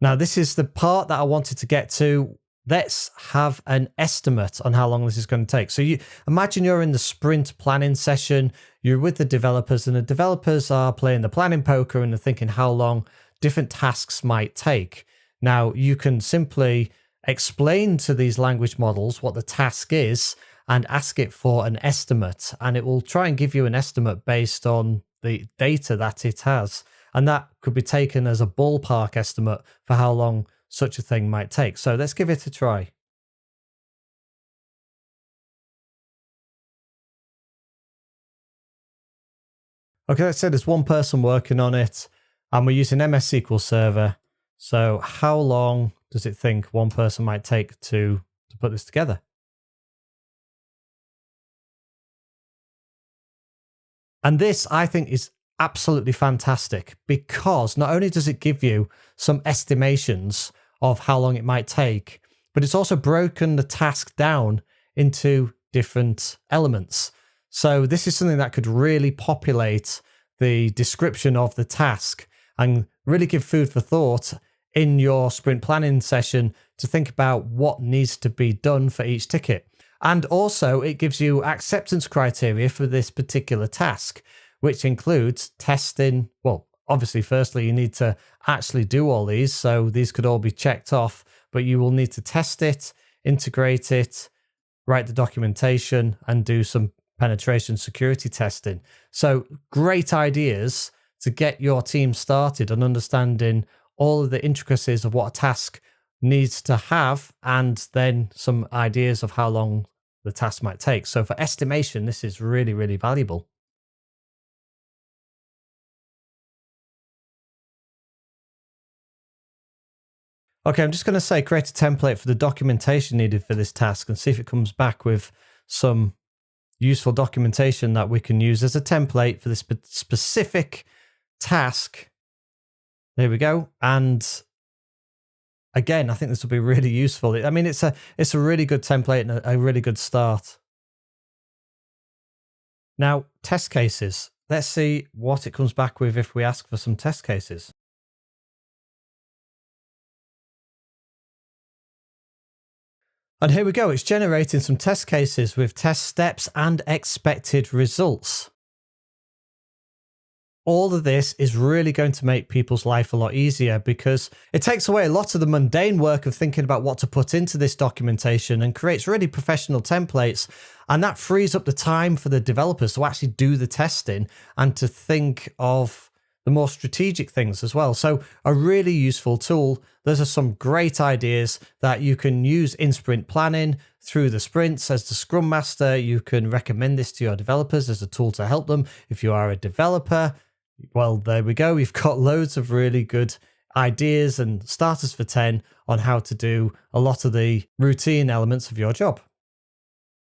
Now, this is the part that I wanted to get to. Let's have an estimate on how long this is going to take. So you imagine you're in the sprint planning session, you're with the developers, and the developers are playing the planning poker and they're thinking how long different tasks might take. Now, you can simply explain to these language models what the task is and ask it for an estimate, and it will try and give you an estimate based on the data that it has. And that could be taken as a ballpark estimate for how long such a thing might take. So let's give it a try. Okay, let's say there's one person working on it and we're using MS SQL Server. So how long does it think one person might take to put this together? And this, I think, is absolutely fantastic because not only does it give you some estimations of how long it might take, but it's also broken the task down into different elements. So this is something that could really populate the description of the task and really give food for thought in your sprint planning session to think about what needs to be done for each ticket. And also it gives you acceptance criteria for this particular task, which includes testing. Well, obviously, firstly, you need to actually do all these. So these could all be checked off, but you will need to test it, integrate it, write the documentation, and do some penetration security testing. So great ideas to get your team started on understanding all of the intricacies of what a task needs to have, and then some ideas of how long the task might take. So for estimation, this is really, really valuable. Okay, I'm just going to say create a template for the documentation needed for this task and see if it comes back with some useful documentation that we can use as a template for this specific task. There we go. And again, I think this will be really useful. I mean, it's a really good template and a really good start. Now, test cases. Let's see what it comes back with if we ask for some test cases. And here we go. It's generating some test cases with test steps and expected results. All of this is really going to make people's life a lot easier because it takes away a lot of the mundane work of thinking about what to put into this documentation and creates really professional templates. And that frees up the time for the developers to actually do the testing and to think of the more strategic things as well. So a really useful tool. Those are some great ideas that you can use in sprint planning through the sprints. As the Scrum Master, you can recommend this to your developers as a tool to help them. If you are a developer, well, there we go. We've got loads of really good ideas and starters for 10 on how to do a lot of the routine elements of your job.